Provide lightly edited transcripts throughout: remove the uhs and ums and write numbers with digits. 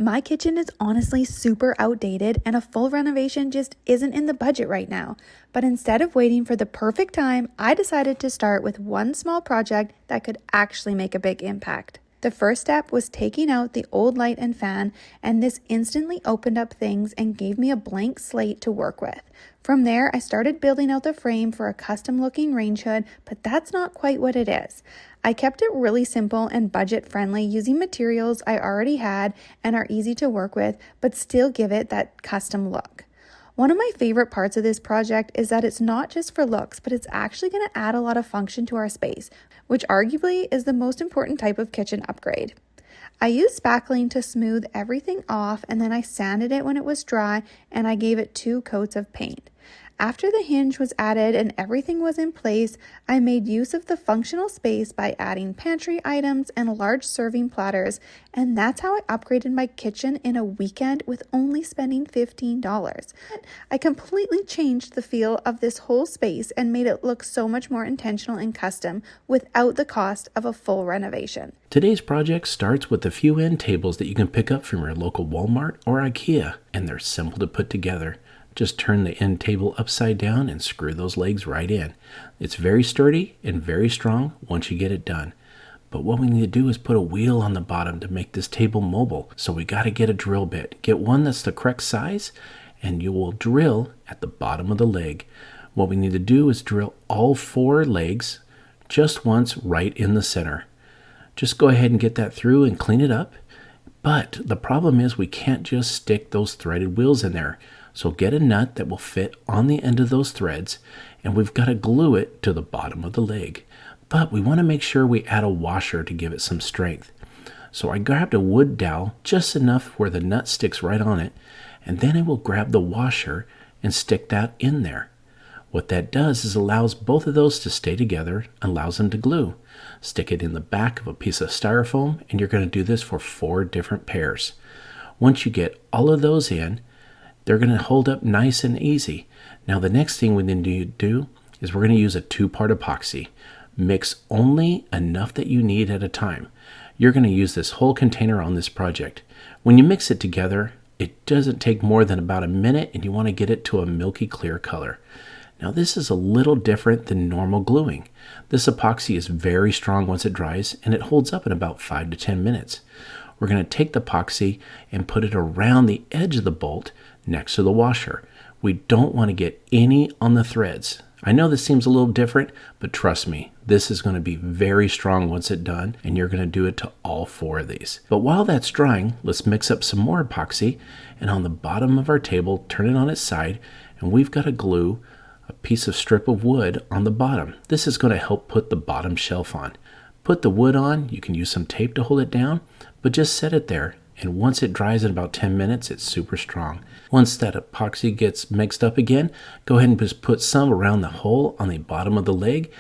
My kitchen is honestly super outdated and a full renovation just isn't in the budget right now. But instead of waiting for the perfect time, I decided to start with one small project that could actually make a big impact. The first step was taking out the old light and fan, and this instantly opened up things and gave me a blank slate to work with. From there, I started building out the frame for a custom looking range hood, but that's not quite what it is. I kept it really simple and budget friendly using materials I already had and are easy to work with, but still give it that custom look. One of my favorite parts of this project is that it's not just for looks, but it's actually going to add a lot of function to our space, which arguably is the most important type of kitchen upgrade. I used spackling to smooth everything off, and then I sanded it when it was dry, and I gave it 2 coats of paint. After the hinge was added and everything was in place, I made use of the functional space by adding pantry items and large serving platters, and that's how I upgraded my kitchen in a weekend with only spending $15. I completely changed the feel of this whole space and made it look so much more intentional and custom without the cost of a full renovation. Today's project starts with a few end tables that you can pick up from your local Walmart or IKEA, and they're simple to put together. Just turn the end table upside down and screw those legs right in. It's very sturdy and very strong once you get it done. But what we need to do is put a wheel on the bottom to make this table mobile. So we got to get a drill bit. Get one that's the correct size, and you will drill at the bottom of the leg. What we need to do is drill all 4 legs just once right in the center. Just go ahead and get that through and clean it up. But the problem is we can't just stick those threaded wheels in there. So get a nut that will fit on the end of those threads, and we've got to glue it to the bottom of the leg. But we want to make sure we add a washer to give it some strength. So I grabbed a wood dowel, just enough where the nut sticks right on it, and then I will grab the washer and stick that in there. What that does is allows both of those to stay together, allows them to glue. Stick it in the back of a piece of styrofoam, and you're going to do this for 4 different pairs. Once you get all of those in, they're going to hold up nice and easy. Now the next thing we need to do is we're going to use a 2-part epoxy. Mix only enough that you need at a time. You're going to use this whole container on this project. When you mix it together, it doesn't take more than about a minute, and you want to get it to a milky clear color. Now this is a little different than normal gluing. This epoxy is very strong once it dries, and it holds up in about 5 to 10 minutes. We're going to take the epoxy and put it around the edge of the bolt next to the washer. We don't want to get any on the threads. I know this seems a little different, but trust me, this is going to be very strong once it's done, and you're going to do it to all 4 of these. But while that's drying, let's mix up some more epoxy, and on the bottom of our table, turn it on its side, and we've got to glue a piece of strip of wood on the bottom. This is going to help put the bottom shelf on. Put the wood on, you can use some tape to hold it down, but just set it there, and once it dries in about 10 minutes, it's super strong. Once that epoxy gets mixed up again, go ahead and just put some around the hole on the bottom of the leg,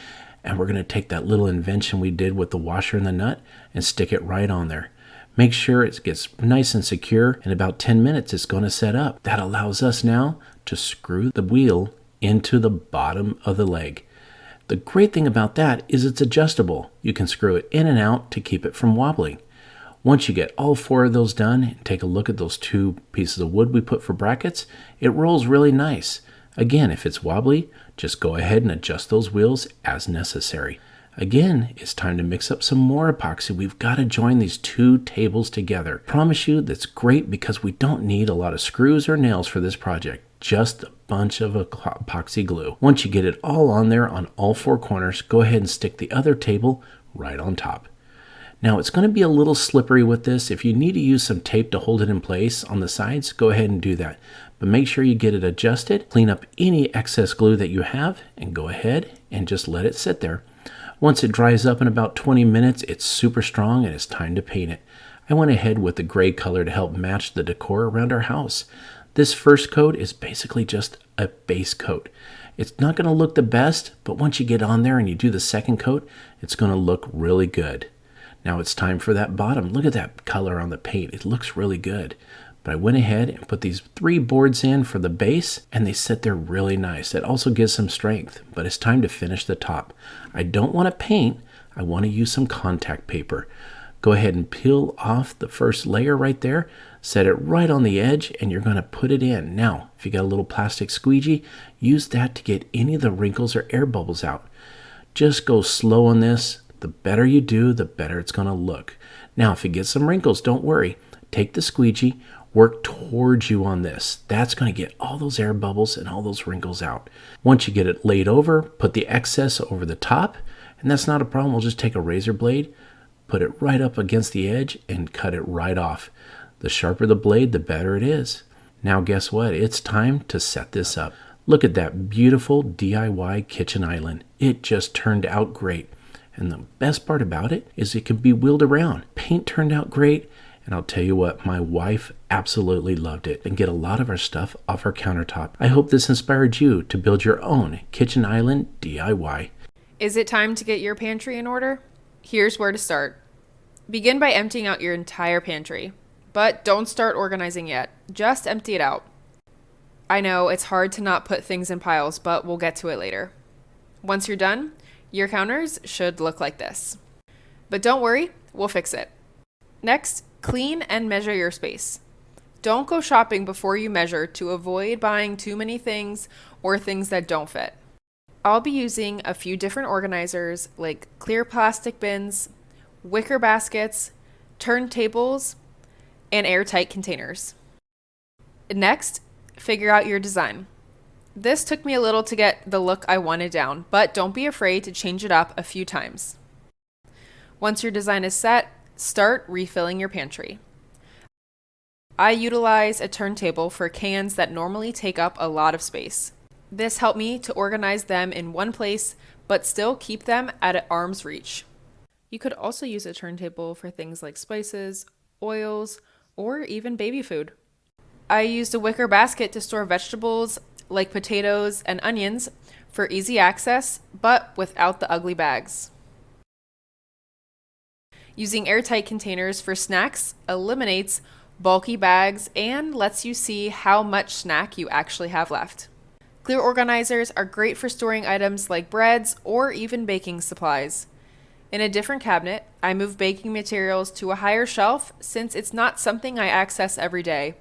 and we're going to take that little invention we did with the washer and the nut and stick it right on there. Make sure it gets nice and secure. In about 10 minutes, it's going to set up. That allows us now to screw the wheel into the bottom of the leg. The great thing about that is it's adjustable. You can screw it in and out to keep it from wobbling. Once you get all 4 of those done, take a look at those 2 pieces of wood we put for brackets. It rolls really nice. Again, if it's wobbly, just go ahead and adjust those wheels as necessary. Again, it's time to mix up some more epoxy. We've got to join these 2 tables together. Promise you that's great because we don't need a lot of screws or nails for this project. Just a bunch of epoxy glue. Once you get it all on there on all 4 corners, go ahead and stick the other table right on top. Now it's going to be a little slippery with this. If you need to use some tape to hold it in place on the sides, go ahead and do that. But make sure you get it adjusted, clean up any excess glue that you have, and go ahead and just let it sit there. Once it dries up in about 20 minutes, it's super strong and it's time to paint it. I went ahead with the gray color to help match the decor around our house. This first coat is basically just a base coat. It's not going to look the best, but once you get on there and you do the second coat, it's going to look really good. Now it's time for that bottom. Look at that color on the paint. It looks really good. But I went ahead and put these 3 boards in for the base, and they sit there really nice. It also gives some strength, but it's time to finish the top. I don't want to paint. I want to use some contact paper. Go ahead and peel off the first layer right there, set it right on the edge, and you're going to put it in. Now, if you got a little plastic squeegee, use that to get any of the wrinkles or air bubbles out. Just go slow on this. The better you do, the better it's going to look. Now, if you get some wrinkles, don't worry. Take the squeegee, work towards you on this. That's going to get all those air bubbles and all those wrinkles out. Once you get it laid over, put the excess over the top, and that's not a problem. We'll just take a razor blade, put it right up against the edge, and cut it right off. The sharper the blade, the better it is. Now guess what? It's time to set this up. Look at that beautiful DIY kitchen island. It just turned out great. And the best part about it is it can be wheeled around. Paint turned out great. And I'll tell you what, my wife absolutely loved it and get a lot of our stuff off our countertop. I hope this inspired you to build your own kitchen island DIY. Is it time to get your pantry in order? Here's where to start. Begin by emptying out your entire pantry. But don't start organizing yet. Just empty it out. I know it's hard to not put things in piles, but we'll get to it later. Once you're done, your counters should look like this. But don't worry, we'll fix it. Next, clean and measure your space. Don't go shopping before you measure to avoid buying too many things or things that don't fit. I'll be using a few different organizers like clear plastic bins, wicker baskets, turntables, and airtight containers. Next, figure out your design. This took me a little to get the look I wanted down, but don't be afraid to change it up a few times. Once your design is set, start refilling your pantry. I utilize a turntable for cans that normally take up a lot of space. This helped me to organize them in one place, but still keep them at arm's reach. You could also use a turntable for things like spices, oils, or even baby food. I used a wicker basket to store vegetables like potatoes and onions for easy access, but without the ugly bags. Using airtight containers for snacks eliminates bulky bags and lets you see how much snack you actually have left. Clear organizers are great for storing items like breads or even baking supplies. In a different cabinet, I moved baking materials to a higher shelf since it's not something I access every day.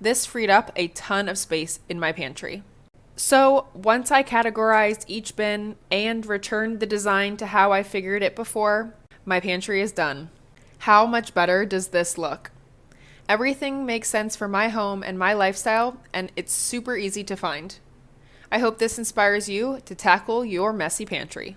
This freed up a ton of space in my pantry. So once I categorized each bin and returned the design to how I figured it before, my pantry is done. How much better does this look? Everything makes sense for my home and my lifestyle, and it's super easy to find. I hope this inspires you to tackle your messy pantry.